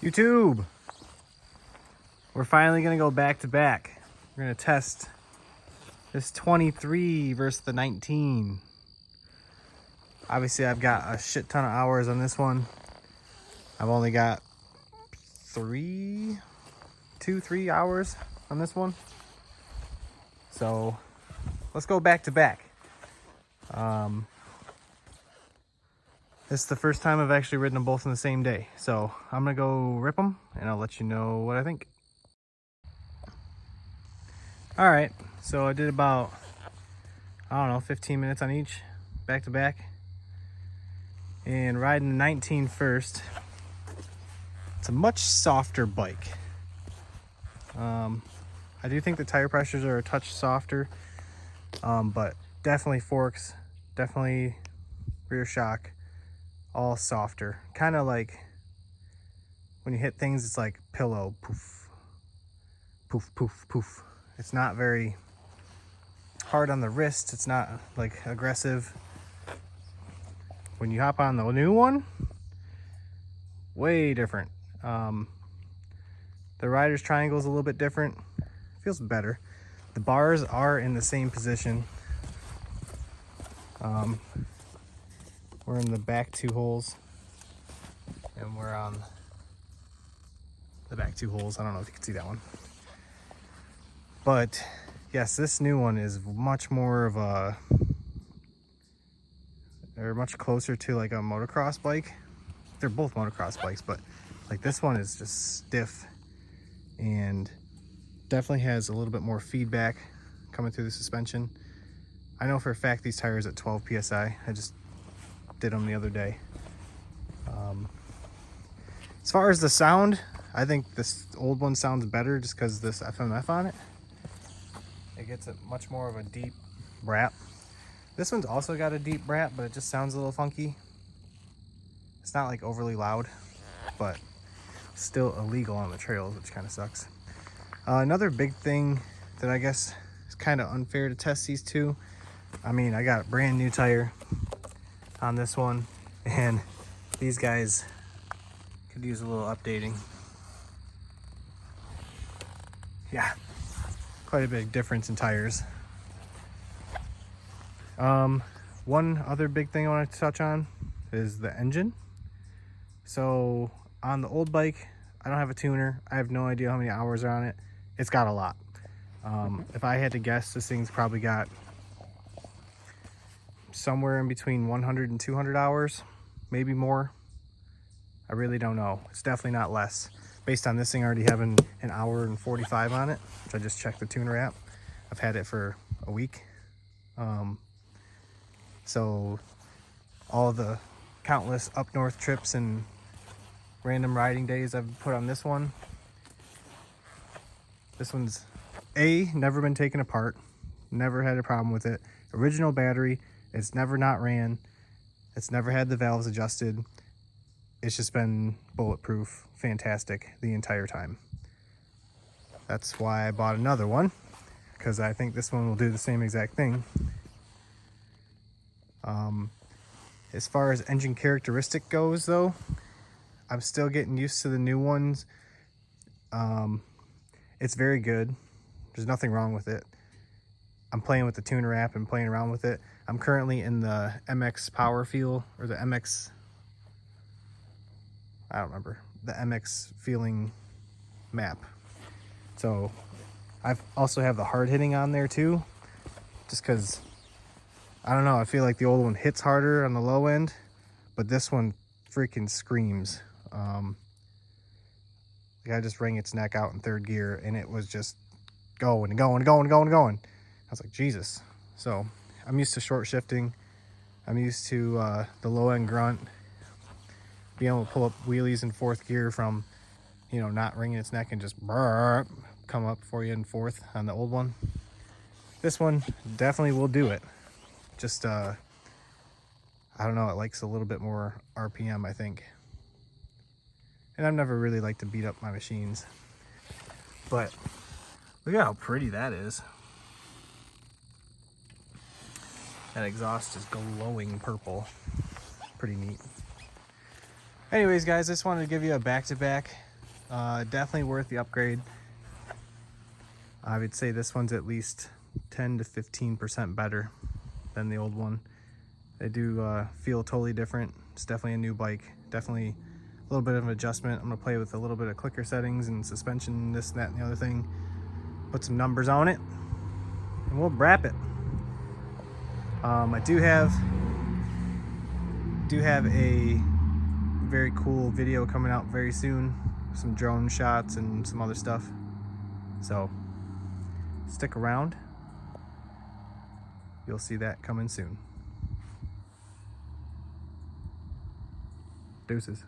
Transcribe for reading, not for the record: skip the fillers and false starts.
YouTube, we're finally gonna go back to back. We're gonna test this 23 versus the 19. Obviously I've got a shit ton of hours on this one. I've only got 3 hours on this one. So let's go back to back. This is the first time I've actually ridden them both on the same day. So I'm gonna go rip them and I'll let you know what I think. All right, so I did about, I don't know, 15 minutes on each, back to back. And riding the 19 first, it's a much softer bike. I do think the tire pressures are a touch softer, but definitely forks, definitely rear shock, all softer. Kind of like when you hit things, it's like pillow, poof, poof, poof, poof. It's not very hard on the wrist. It's not like aggressive. When you hop on the new one, way different. The rider's triangle is a little bit different. Feels better. The bars are in the same position. We're in the back 2 holes, and we're on the back 2 holes. I don't know if you can see that one. But yes, this new one is much more of a, they're much closer to like a motocross bike. They're both motocross bikes, but like this one is just stiff and definitely has a little bit more feedback coming through the suspension. I know for a fact these tires at 12 psi. I just did them the other day. As far as the sound, I think this old one sounds better just because this FMF on it. It gets a much more of a deep brap. This one's also got a deep brap, but it just sounds a little funky. It's not like overly loud, but still illegal on the trails, which kind of sucks. Another big thing that I guess is kind of unfair to test these two. I mean, I got a brand new tire on this one, and these guys could use a little updating. Yeah, quite a big difference in tires. One other big thing I want to touch on is the engine. So on the old bike, I don't have a tuner. I have no idea how many hours are on it. It's got a lot. If I had to guess, this thing's probably got somewhere in between 100 and 200 hours, maybe more. I really don't know. It's definitely not less. Based on this thing already having an hour and 45 on it, which I just checked the tuner app. I've had it for a week. So all the countless up north trips and random riding days I've put on this one. This one's never been taken apart. Never had a problem with it. Original battery. It's never not ran. It's never had the valves adjusted. It's just been bulletproof, fantastic the entire time. That's why I bought another one, because I think this one will do the same exact thing. As far as engine characteristic goes though, I'm still getting used to the new ones. It's very good. There's nothing wrong with it. I'm playing with the tuner app and playing around with it. I'm currently in the MX Power Feel, or the MX, I don't remember, the MX Feeling map. So I also have the hard hitting on there too, just because, I don't know, I feel like the old one hits harder on the low end, but this one freaking screams. Like I just rang its neck out in 3rd gear and it was just going and going and going and going and going. I was like, Jesus. So I'm used to short shifting. I'm used to the low end grunt, being able to pull up wheelies in 4th gear from, you know, not ringing its neck and just come up for you in 4th on the old one. This one definitely will do it. Just, I don't know, it likes a little bit more RPM, I think. And I've never really liked to beat up my machines. But look at how pretty that is. That exhaust is glowing purple. Pretty neat. Anyways, guys, I just wanted to give you a back-to-back Definitely worth the upgrade. I would say this one's at least 10 to 15% better than the old one. They do feel totally different. It's definitely a new bike. Definitely a little bit of an adjustment. I'm gonna play with a little bit of clicker settings and suspension, this, that, and the other thing. Put some numbers on it, and we'll wrap it. I do have a very cool video coming out very soon. Some drone shots and some other stuff. So stick around. You'll see that coming soon. Deuces.